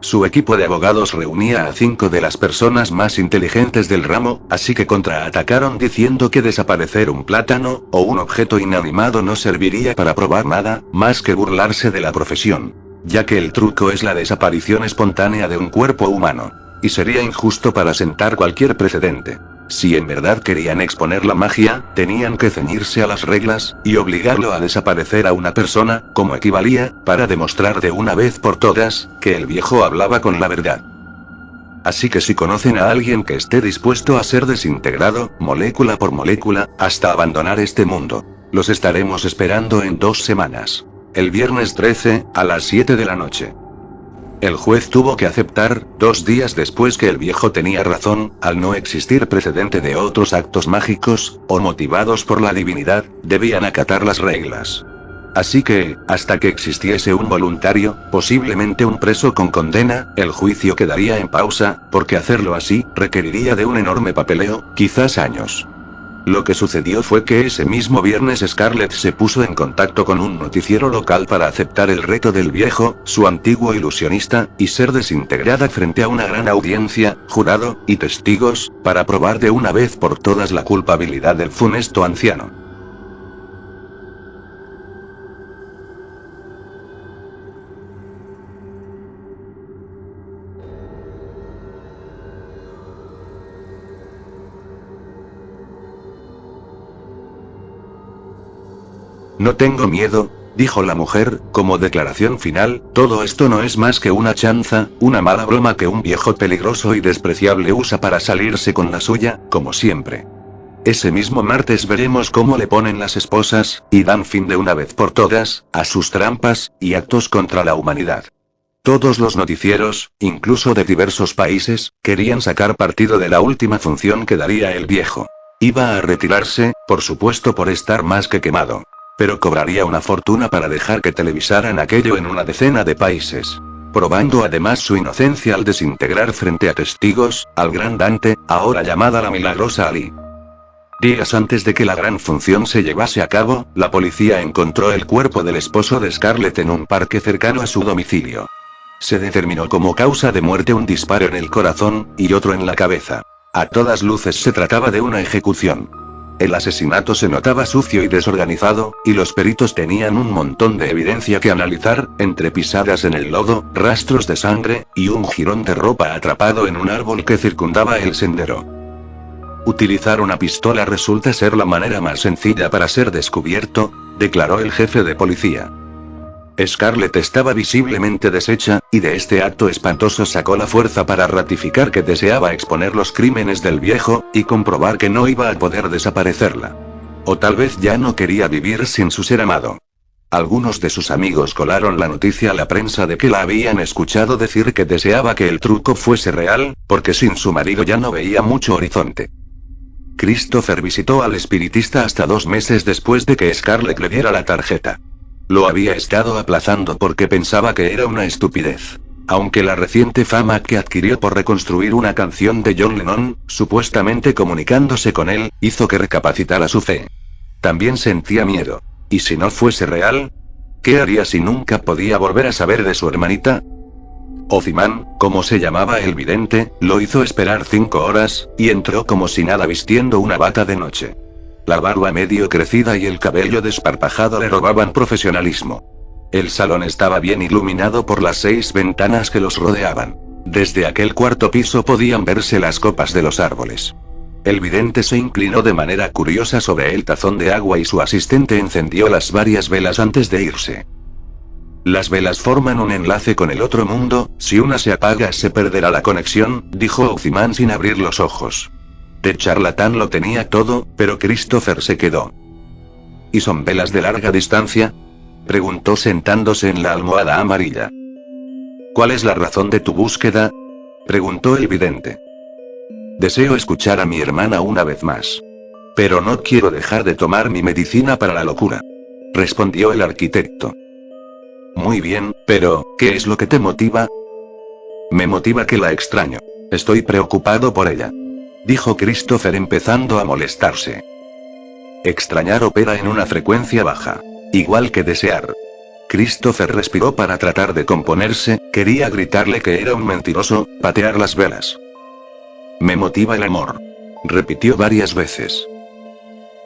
S2: Su equipo de abogados reunía a 5 de las personas más inteligentes del ramo, así que contraatacaron diciendo que desaparecer un plátano, o un objeto inanimado no serviría para probar nada, más que burlarse de la profesión. Ya que el truco es la desaparición espontánea de un cuerpo humano. Y sería injusto para sentar cualquier precedente. Si en verdad querían exponer la magia, tenían que ceñirse a las reglas, y obligarlo a desaparecer a una persona, como equivalía, para demostrar de una vez por todas, que el viejo hablaba con la verdad. Así que si conocen a alguien que esté dispuesto a ser desintegrado, molécula por molécula, hasta abandonar este mundo, los estaremos esperando en 2 semanas. El viernes 13, a las 7 de la noche. El juez tuvo que aceptar, 2 días después, que el viejo tenía razón, al no existir precedente de otros actos mágicos, o motivados por la divinidad, debían acatar las reglas. Así que, hasta que existiese un voluntario, posiblemente un preso con condena, el juicio quedaría en pausa, porque hacerlo así, requeriría de un enorme papeleo, quizás años. Lo que sucedió fue que ese mismo viernes Scarlett se puso en contacto con un noticiero local para aceptar el reto del viejo, su antiguo ilusionista, y ser desintegrada frente a una gran audiencia, jurado, y testigos, para probar de una vez por todas la culpabilidad del funesto anciano. No tengo miedo, dijo la mujer, como declaración final, todo esto no es más que una chanza, una mala broma que un viejo peligroso y despreciable usa para salirse con la suya, como siempre. Ese mismo martes veremos cómo le ponen las esposas, y dan fin de una vez por todas, a sus trampas, y actos contra la humanidad. Todos los noticieros, incluso de diversos países, querían sacar partido de la última función que daría el viejo. Iba a retirarse, por supuesto por estar más que quemado. Pero cobraría una fortuna para dejar que televisaran aquello en una decena de países. Probando además su inocencia al desintegrar frente a testigos, al gran Dante, ahora llamada la milagrosa Ali. Días antes de que la gran función se llevase a cabo, la policía encontró el cuerpo del esposo de Scarlett en un parque cercano a su domicilio. Se determinó como causa de muerte un disparo en el corazón, y otro en la cabeza. A todas luces se trataba de una ejecución. El asesinato se notaba sucio y desorganizado, y los peritos tenían un montón de evidencia que analizar, entre pisadas en el lodo, rastros de sangre, y un jirón de ropa atrapado en un árbol que circundaba el sendero. Utilizar una pistola resulta ser la manera más sencilla para ser descubierto, declaró el jefe de policía. Scarlett estaba visiblemente deshecha, y de este acto espantoso sacó la fuerza para ratificar que deseaba exponer los crímenes del viejo, y comprobar que no iba a poder desaparecerla. O tal vez ya no quería vivir sin su ser amado. Algunos de sus amigos colaron la noticia a la prensa de que la habían escuchado decir que deseaba que el truco fuese real, porque sin su marido ya no veía mucho horizonte. Christopher visitó al espiritista hasta 2 meses después de que Scarlett le diera la tarjeta. Lo había estado aplazando porque pensaba que era una estupidez. Aunque la reciente fama que adquirió por reconstruir una canción de John Lennon, supuestamente comunicándose con él, hizo que recapacitara su fe. También sentía miedo. ¿Y si no fuese real? ¿Qué haría si nunca podía volver a saber de su hermanita? Ozyman, como se llamaba el vidente, lo hizo esperar 5 horas, y entró como si nada vistiendo una bata de noche. La barba medio crecida y el cabello desparpajado le robaban profesionalismo. El salón estaba bien iluminado por las 6 ventanas que los rodeaban. Desde aquel 4º piso podían verse las copas de los árboles. El vidente se inclinó de manera curiosa sobre el tazón de agua y su asistente encendió las varias velas antes de irse. Las velas forman un enlace con el otro mundo, si una se apaga se perderá la conexión, dijo Ozyman sin abrir los ojos. De charlatán lo tenía todo, pero Christopher se quedó. ¿Y son velas de larga distancia? Preguntó sentándose en la almohada amarilla. ¿Cuál es la razón de tu búsqueda? Preguntó el vidente. Deseo escuchar a mi hermana una vez más. Pero no quiero dejar de tomar mi medicina para la locura. Respondió el arquitecto. Muy bien, pero, ¿qué es lo que te motiva? Me motiva que la extraño. Estoy preocupado por ella. Dijo Christopher empezando a molestarse. Extrañar opera en una frecuencia baja. Igual que desear. Christopher respiró para tratar de componerse, quería gritarle que era un mentiroso, patear las velas. Me motiva el amor. Repitió varias veces.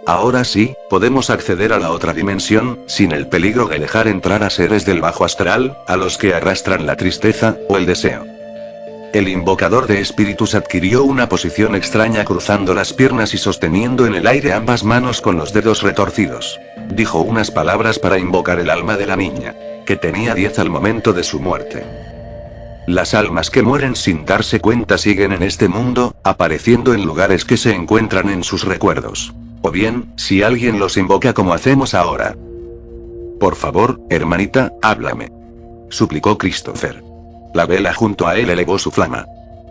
S2: Ahora sí, podemos acceder a la otra dimensión, sin el peligro de dejar entrar a seres del bajo astral, a los que arrastran la tristeza, o el deseo. El invocador de espíritus adquirió una posición extraña cruzando las piernas y sosteniendo en el aire ambas manos con los dedos retorcidos. Dijo unas palabras para invocar el alma de la niña, que tenía 10 al momento de su muerte. Las almas que mueren sin darse cuenta siguen en este mundo, apareciendo en lugares que se encuentran en sus recuerdos. O bien, si alguien los invoca como hacemos ahora. Por favor, hermanita, háblame. Suplicó Christopher. La vela junto a él elevó su flama.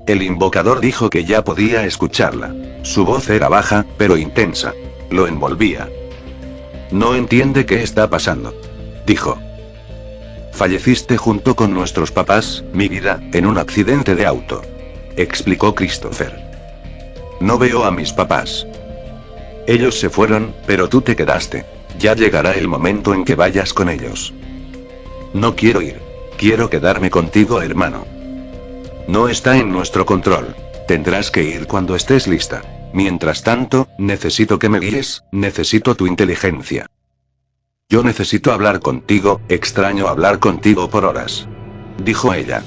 S2: El invocador dijo que ya podía escucharla. Su voz era baja, pero intensa. Lo envolvía. No entiende qué está pasando. Dijo. Falleciste junto con nuestros papás, mi vida, en un accidente de auto. Explicó Christopher. No veo a mis papás. Ellos se fueron, pero tú te quedaste. Ya llegará el momento en que vayas con ellos. No quiero ir. Quiero quedarme contigo, hermano. No está en nuestro control. Tendrás que ir cuando estés lista. Mientras tanto, necesito que me guíes, necesito tu inteligencia. Yo necesito hablar contigo, extraño hablar contigo por horas. Dijo ella.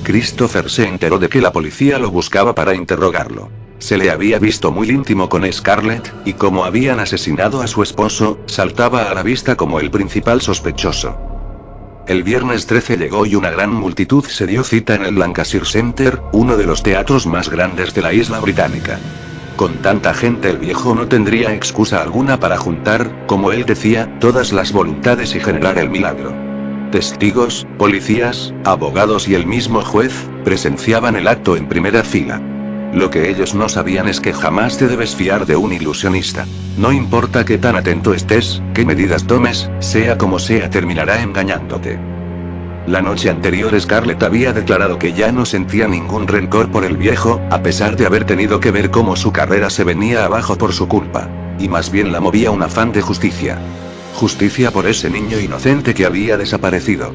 S2: Christopher se enteró de que la policía lo buscaba para interrogarlo. Se le había visto muy íntimo con Scarlett, y como habían asesinado a su esposo, saltaba a la vista como el principal sospechoso. El viernes 13 llegó y una gran multitud se dio cita en el Lancashire Center, uno de los teatros más grandes de la isla británica. Con tanta gente el viejo no tendría excusa alguna para juntar, como él decía, todas las voluntades y generar el milagro. Testigos, policías, abogados y el mismo juez, presenciaban el acto en primera fila. Lo que ellos no sabían es que jamás te debes fiar de un ilusionista. No importa qué tan atento estés, qué medidas tomes, sea como sea terminará engañándote. La noche anterior Scarlett había declarado que ya no sentía ningún rencor por el viejo, a pesar de haber tenido que ver cómo su carrera se venía abajo por su culpa. Y más bien la movía un afán de justicia. Justicia por ese niño inocente que había desaparecido.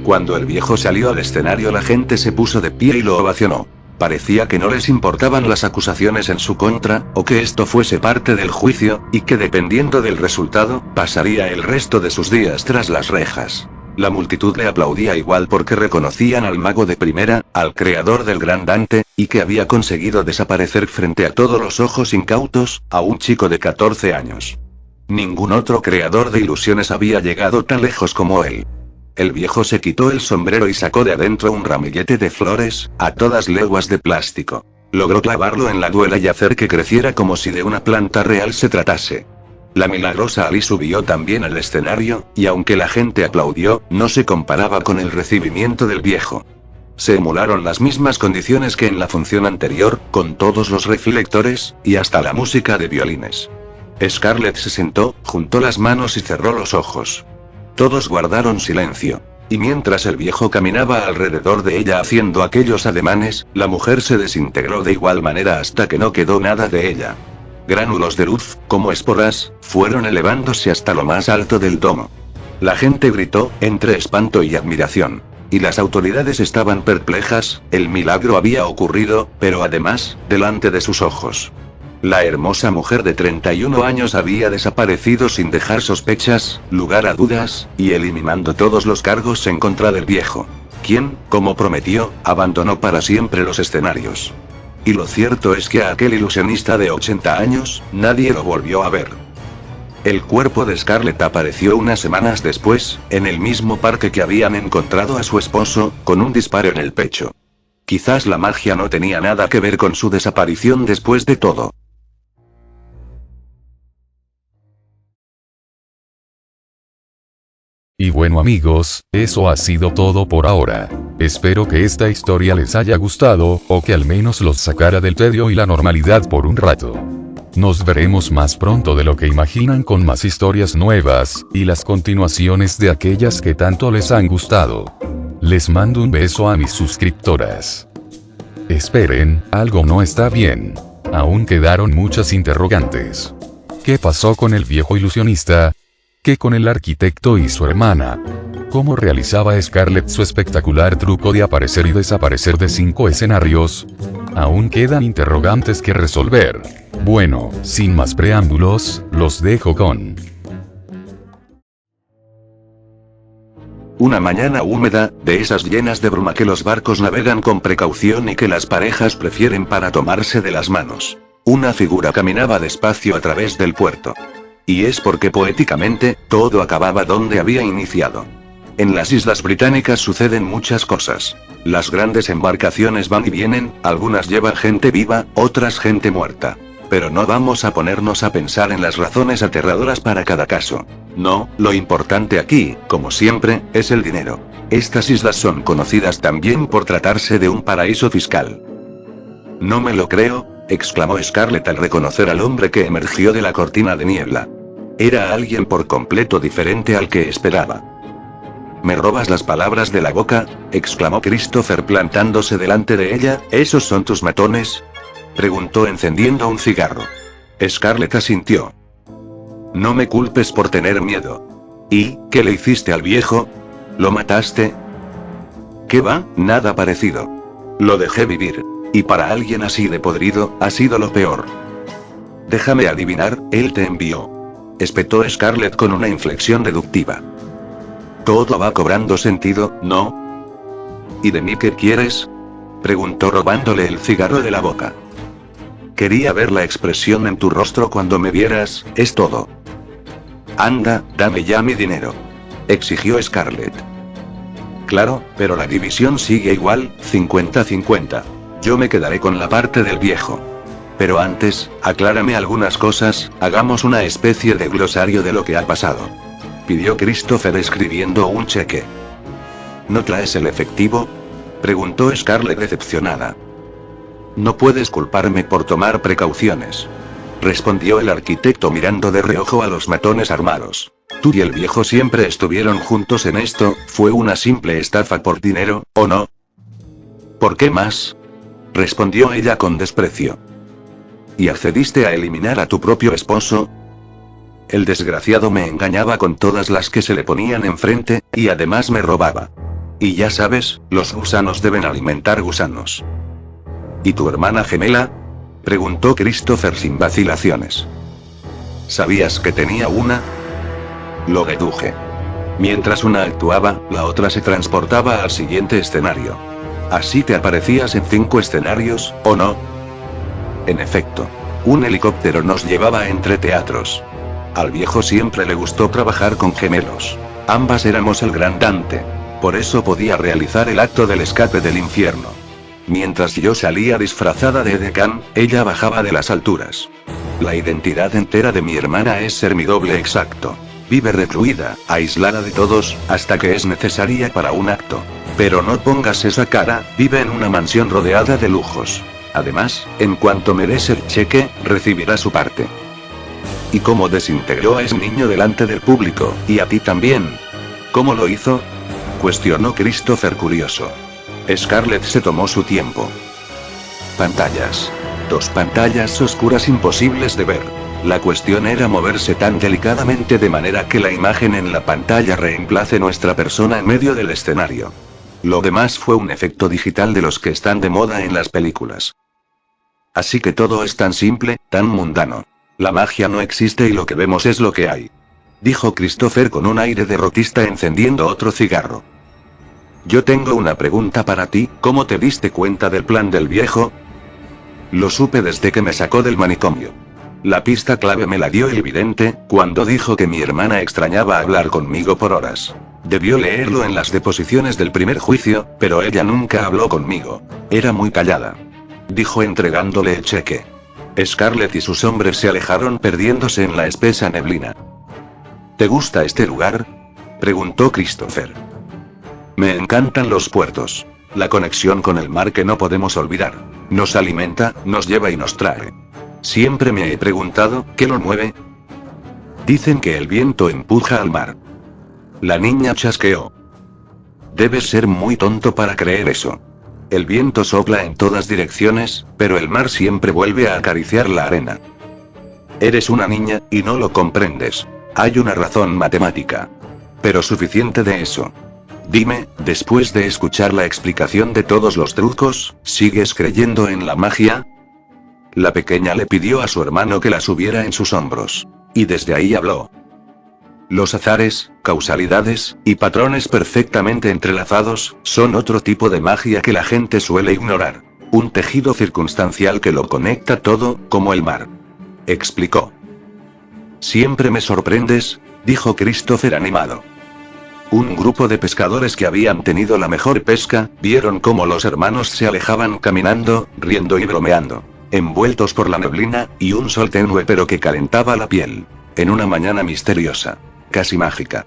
S2: Cuando el viejo salió al escenario la gente se puso de pie y lo ovacionó. Parecía que no les importaban las acusaciones en su contra, o que esto fuese parte del juicio, y que dependiendo del resultado, pasaría el resto de sus días tras las rejas. La multitud le aplaudía igual porque reconocían al mago de primera, al creador del gran Dante, y que había conseguido desaparecer frente a todos los ojos incautos, a un chico de 14 años. Ningún otro creador de ilusiones había llegado tan lejos como él. El viejo se quitó el sombrero y sacó de adentro un ramillete de flores, a todas leguas de plástico. Logró clavarlo en la duela y hacer que creciera como si de una planta real se tratase. La milagrosa Ali subió también al escenario, y aunque la gente aplaudió, no se comparaba con el recibimiento del viejo. Se emularon las mismas condiciones que en la función anterior, con todos los reflectores, y hasta la música de violines. Scarlett se sentó, juntó las manos y cerró los ojos. Todos guardaron silencio. Y mientras el viejo caminaba alrededor de ella haciendo aquellos ademanes, la mujer se desintegró de igual manera hasta que no quedó nada de ella. Gránulos de luz, como esporas, fueron elevándose hasta lo más alto del domo. La gente gritó, entre espanto y admiración. Y las autoridades estaban perplejas, el milagro había ocurrido, pero además, delante de sus ojos. La hermosa mujer de 31 años había desaparecido sin dejar sospechas, lugar a dudas, y eliminando todos los cargos en contra del viejo. Quien, como prometió, abandonó para siempre los escenarios. Y lo cierto es que a aquel ilusionista de 80 años, nadie lo volvió a ver. El cuerpo de Scarlett apareció unas semanas después, en el mismo parque que habían encontrado a su esposo, con un disparo en el pecho. Quizás la magia no tenía nada que ver con su desaparición después de todo.
S1: Y bueno amigos, eso ha sido todo por ahora. Espero que esta historia les haya gustado, o que al menos los sacara del tedio y la normalidad por un rato. Nos veremos más pronto de lo que imaginan con más historias nuevas, y las continuaciones de aquellas que tanto les han gustado. Les mando un beso a mis suscriptoras. Esperen, algo no está bien. Aún quedaron muchas interrogantes. ¿Qué pasó con el viejo ilusionista? que con el arquitecto y su hermana. ¿Cómo realizaba Scarlett su espectacular truco de aparecer y desaparecer de 5 escenarios? Aún quedan interrogantes que resolver. Bueno, sin más preámbulos, los dejo con...
S2: Una mañana húmeda, de esas llenas de bruma que los barcos navegan con precaución y que las parejas prefieren para tomarse de las manos. Una figura caminaba despacio a través del puerto. Y es porque poéticamente, todo acababa donde había iniciado. En las Islas Británicas suceden muchas cosas. Las grandes embarcaciones van y vienen, algunas llevan gente viva, otras gente muerta. Pero no vamos a ponernos a pensar en las razones aterradoras para cada caso. No, lo importante aquí, como siempre, es el dinero. Estas islas son conocidas también por tratarse de un paraíso fiscal. No me lo creo, exclamó Scarlett al reconocer al hombre que emergió de la cortina de niebla. Era alguien por completo diferente al que esperaba. «¿Me robas las palabras de la boca?», exclamó Christopher plantándose delante de ella. «¿Esos son tus matones?», preguntó encendiendo un cigarro. Scarlett asintió. «No me culpes por tener miedo». «¿Y qué le hiciste al viejo? ¿Lo mataste?». «¿Qué va? Nada parecido. Lo dejé vivir. Y para alguien así de podrido, ha sido lo peor». «Déjame adivinar, él te envió», espetó Scarlett con una inflexión deductiva. «Todo va cobrando sentido, ¿no?». «¿Y de mí qué quieres?», preguntó robándole el cigarro de la boca. «Quería ver la expresión en tu rostro cuando me vieras, es todo». «Anda, dame ya mi dinero», exigió Scarlett. «Claro, pero la división sigue igual, 50-50. Yo me quedaré con la parte del viejo. Pero antes, aclárame algunas cosas, hagamos una especie de glosario de lo que ha pasado», pidió Christopher escribiendo un cheque. «¿No traes el efectivo?», preguntó Scarlett decepcionada. «No puedes culparme por tomar precauciones», respondió el arquitecto mirando de reojo a los matones armados. «Tú y el viejo siempre estuvieron juntos en esto, fue una simple estafa por dinero, ¿o no?». «¿Por qué más?», respondió ella con desprecio. «¿Y accediste a eliminar a tu propio esposo?». «El desgraciado me engañaba con todas las que se le ponían enfrente, y además me robaba. Y ya sabes, los gusanos deben alimentar gusanos». «¿Y tu hermana gemela?», preguntó Christopher sin vacilaciones. «¿Sabías que tenía una?». «Lo deduje. Mientras una actuaba, la otra se transportaba al siguiente escenario. Así te aparecías en 5 escenarios, ¿o no?». «En efecto. Un helicóptero nos llevaba entre teatros. Al viejo siempre le gustó trabajar con gemelos. Ambas éramos el gran Dante. Por eso podía realizar el acto del escape del infierno. Mientras yo salía disfrazada de edecán, ella bajaba de las alturas. La identidad entera de mi hermana es ser mi doble exacto. Vive recluida, aislada de todos, hasta que es necesaria para un acto. Pero no pongas esa cara, vive en una mansión rodeada de lujos. Además, en cuanto me des el cheque, recibirá su parte». «¿Y cómo desintegró a ese niño delante del público, y a ti también? ¿Cómo lo hizo?», cuestionó Christopher curioso. Scarlett se tomó su tiempo. «Pantallas. 2 pantallas oscuras imposibles de ver. La cuestión era moverse tan delicadamente de manera que la imagen en la pantalla reemplace nuestra persona en medio del escenario. Lo demás fue un efecto digital de los que están de moda en las películas. Así que todo es tan simple, tan mundano. La magia no existe y lo que vemos es lo que hay», dijo Christopher con un aire derrotista encendiendo otro cigarro. «Yo tengo una pregunta para ti, ¿cómo te diste cuenta del plan del viejo?». «Lo supe desde que me sacó del manicomio. La pista clave me la dio el vidente, cuando dijo que mi hermana extrañaba hablar conmigo por horas. Debió leerlo en las deposiciones del primer juicio, pero ella nunca habló conmigo. Era muy callada», dijo entregándole el cheque. Scarlett y sus hombres se alejaron perdiéndose en la espesa neblina. «¿Te gusta este lugar?», preguntó Christopher. «Me encantan los puertos. La conexión con el mar que no podemos olvidar. Nos alimenta, nos lleva y nos trae. Siempre me he preguntado, ¿qué lo mueve?». «Dicen que el viento empuja al mar». La niña chasqueó. «Debes ser muy tonto para creer eso. El viento sopla en todas direcciones, pero el mar siempre vuelve a acariciar la arena. Eres una niña, y no lo comprendes. Hay una razón matemática. Pero suficiente de eso. Dime, después de escuchar la explicación de todos los trucos, ¿sigues creyendo en la magia? La pequeña le pidió a su hermano que la subiera en sus hombros. Y desde ahí habló. Los azares, causalidades, y patrones perfectamente entrelazados, son otro tipo de magia que la gente suele ignorar. Un tejido circunstancial que lo conecta todo, como el mar. Explicó. Siempre me sorprendes, dijo Christopher animado. Un grupo de pescadores que habían tenido la mejor pesca, vieron cómo los hermanos se alejaban caminando, riendo y bromeando, envueltos por la neblina, y un sol tenue pero que calentaba la piel. En una mañana misteriosa. Casi mágica.